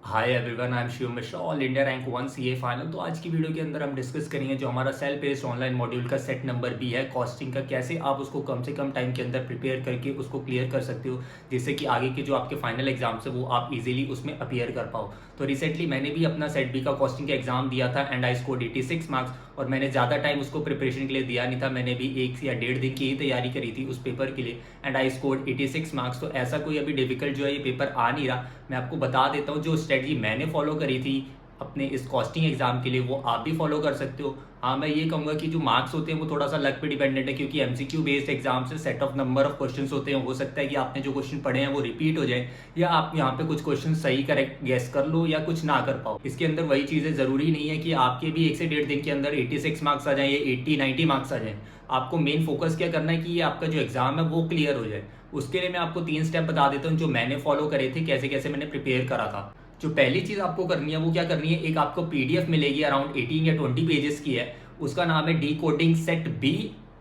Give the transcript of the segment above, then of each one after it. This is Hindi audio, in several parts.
Hi everyone, I am Shiv Mishra, all India rank 1 CA final. तो आज की वीडियो के अंदर हम डिस्कस करेंगे जो हमारा सेल्फ बेस्ड ऑनलाइन मॉड्यूल का सेट नंबर बी है कॉस्टिंग का, कैसे आप उसको कम से कम टाइम के अंदर प्रिपेयर करके उसको क्लियर कर सकते हो, जिससे कि आगे के जो आपके फाइनल एग्जाम्स है वो आप इजीली उसमें अपीयर कर पाओ। तो रिसेंटली मैंने भी अपना सेट बी का कॉस्टिंग का एग्जाम दिया था एंड आई स्कोर्ड 86 मार्क्स। और मैंने ज़्यादा टाइम उसको प्रिपरेशन के लिए दिया नहीं था, मैंने भी 1 या 1.5 दिन की ही तैयारी करी थी उस पेपर के लिए एंड आई स्कोर्ड 86 मार्क्स। तो ऐसा कोई अभी डिफिकल्ट जो है ये पेपर आ नहीं रहा। मैं आपको बता देता हूँ जो स्ट्रेटजी मैंने फॉलो करी थी अपने इस कॉस्टिंग एग्जाम के लिए वो आप भी फॉलो कर सकते हो। हाँ, मैं ये कहूँगा कि जो मार्क्स होते हैं वो थोड़ा सा लक पे डिपेंडेंट है, क्योंकि एमसीक्यू बेस्ड एग्जाम से set of number of questions होते हैं। हो सकता है कि आपने जो क्वेश्चन पढ़े हैं वो रिपीट हो जाए, या आप यहाँ पे कुछ क्वेश्चन सही करेक्ट गेस कर लो या कुछ ना कर पाओ। इसके अंदर वही चीज़ें ज़रूरी नहीं है कि आपके भी 1 से 1.5 दिन के अंदर 86 मार्क्स आ जाए या 80-90 मार्क्स आ जाए। आपको मेन फोकस क्या करना है कि ये आपका जो एग्जाम है वो क्लियर हो जाए। उसके लिए मैं आपको 3 स्टेप बता देता हूँ जो मैंने फॉलो करे थे, कैसे कैसे मैंने प्रिपेयर करा था। जो पहली चीज़ आपको करनी है वो क्या करनी है, एक आपको पीडीएफ मिलेगी अराउंड 18 या 20 पेजेस की है। उसका नाम है decoding set B.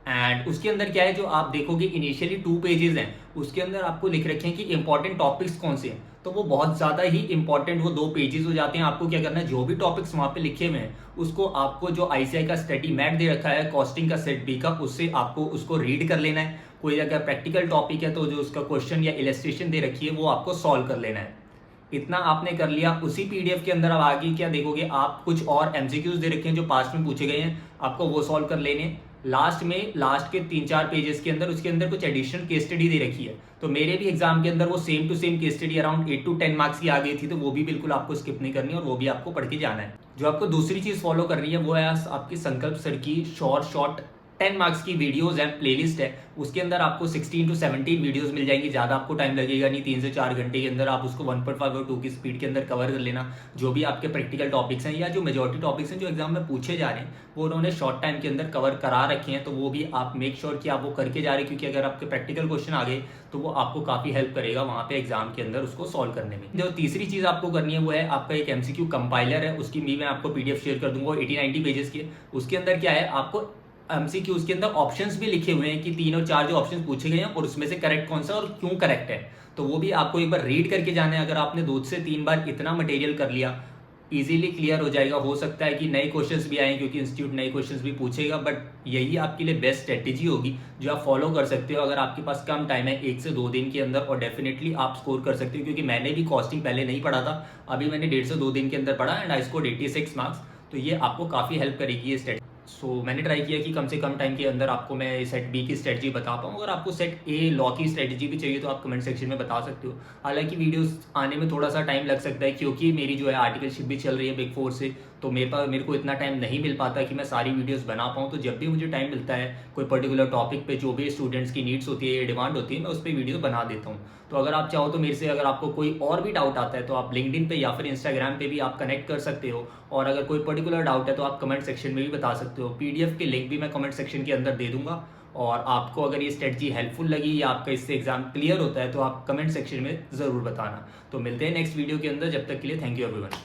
And उसके अंदर क्या है, जो आप देखोगे इनिशियली 2 पेजेस हैं, उसके अंदर आपको लिख रखे हैं कि इंपॉर्टेंट टॉपिक्स कौन से हैं। तो वो बहुत ज़्यादा ही इंपॉर्टेंट वो 2 पेजेस हो जाते हैं। आपको क्या करना है, जो भी टॉपिक्स वहाँ पे लिखे हुए हैं उसको आपको जो आईसीआई का स्टडी मैट दे रखा है कॉस्टिंग का सेट बी का, उससे आपको उसको रीड कर लेना है। कोई अगर प्रैक्टिकल टॉपिक है तो जो उसका क्वेश्चन या इलस्ट्रेशन दे रखी है वो आपको सॉल्व कर लेना है। इतना आपने कर लिया। उसी पीडीएफ के अंदर अब आगे क्या देखोगे, आप कुछ और एमसीक्यूज दे रखे हैं जो पास्ट में पूछे गए हैं, आपको वो सॉल्व कर लेने। लास्ट में लास्ट के 3-4 पेजेस के अंदर उसके अंदर कुछ एडिशनल केस स्टडी दे रखी है। तो मेरे भी एग्जाम के अंदर वो same to same case study around 8 to 10 marks की आ गई थी, तो वो भी बिल्कुल आपको स्किप नहीं करनी और वो भी आपको पढ़ के जाना है। जो आपको दूसरी चीज फॉलो करनी है वो है आपकी संकल्प सर की शॉर्ट शॉर्ट 10 मार्क्स की वीडियोस एंड प्लेलिस्ट है। उसके अंदर आपको 16 to 17 वीडियोस मिल जाएंगी। ज़्यादा आपको टाइम लगेगा नहीं, 3 से 4 घंटे के अंदर आप उसको 1.5 और 2 की स्पीड के अंदर कवर कर लेना। जो भी आपके प्रैक्टिकल टॉपिक्स हैं या जो मेजॉरिटी टॉपिक्स हैं जो एग्जाम में पूछे जा रहे हैं वो उन्होंने शॉर्ट टाइम के अंदर कवर करा रखे हैं, तो वो भी आप मेक श्योर कि आप वो करके जा रहे हैं, क्योंकि अगर आपके प्रैक्टिकल क्वेश्चन आ गए तो वो आपको काफ़ी हेल्प करेगा वहाँ पे एग्जाम के अंदर उसको सॉल्व करने में। जो तीसरी चीज़ आपको करनी है वो है आपका एक एमसीक्यू कंपाइलर है, उसकी भी मैं आपको पीडीएफ शेयर कर दूंगा, 80-90 पेजेस की है। उसके अंदर क्या है, आपको एमसीक्यूज के अंदर ऑप्शंस भी लिखे हुए हैं कि 3 और 4 जो ऑप्शंस पूछे गए हैं और उसमें से करेक्ट कौन सा और क्यों करेक्ट है। तो वो भी आपको एक बार रीड करके जाना है। अगर आपने 2 से 3 बार इतना मटेरियल कर लिया, इजीली क्लियर हो जाएगा। हो सकता है कि नए क्वेश्चंस भी आए क्योंकि इंस्टीट्यूट नए क्वेश्चंस भी पूछेगा, बट यही आपके लिए बेस्ट स्ट्रेटेजी होगी जो आप फॉलो कर सकते हो अगर आपके पास कम टाइम है, 1 से 2 दिन के अंदर, और डेफिनेटली आप स्कोर कर सकते हो। क्योंकि मैंने भी कॉस्टिंग पहले नहीं पढ़ा था, अभी मैंने 1.5 से 2 दिन के अंदर पढ़ा एंड आई स्कोर्ड 86 मार्क्स। तो ये आपको काफ़ी हेल्प करेगी ये स्ट्रेटेजी। मैंने ट्राई किया कि कम से कम टाइम के अंदर आपको मैं सेट बी की स्ट्रेटजी बता पाऊँ। अगर आपको सेट ए लॉ की स्ट्रेटजी भी चाहिए तो आप कमेंट सेक्शन में बता सकते हो। हालांकि वीडियोस आने में थोड़ा सा टाइम लग सकता है, क्योंकि मेरी जो है आर्टिकलशिप भी चल रही है बिग 4 से, तो मेरे को इतना टाइम नहीं मिल पाता कि मैं सारी वीडियोस बना पाऊँ। तो जब भी मुझे टाइम मिलता है कोई पर्टिकुलर टॉपिक पे जो भी स्टूडेंट्स की नीड्स होती है या डिमांड होती है, मैं उस पर वीडियो बना देता हूँ। तो अगर आप चाहो तो मेरे से, अगर आपको कोई और भी डाउट आता है तो आप लिंक्डइन पे या फिर इंस्टाग्राम पे भी आप कनेक्ट कर सकते हो। और अगर कोई पर्टिकुलर डाउट है तो आप कमेंट सेक्शन में भी बता सकते हो। पीडीएफ के लिंक भी मैं कमेंट सेक्शन के अंदर दे दूंगा। और आपको अगर ये स्ट्रेटजी हेल्पफुल लगी या आपका इससे एग्जाम क्लियर होता है तो आप कमेंट सेक्शन में ज़रूर बताना। तो मिलते हैं नेक्स्ट वीडियो के अंदर, जब तक के लिए थैंक यू एवरीवन।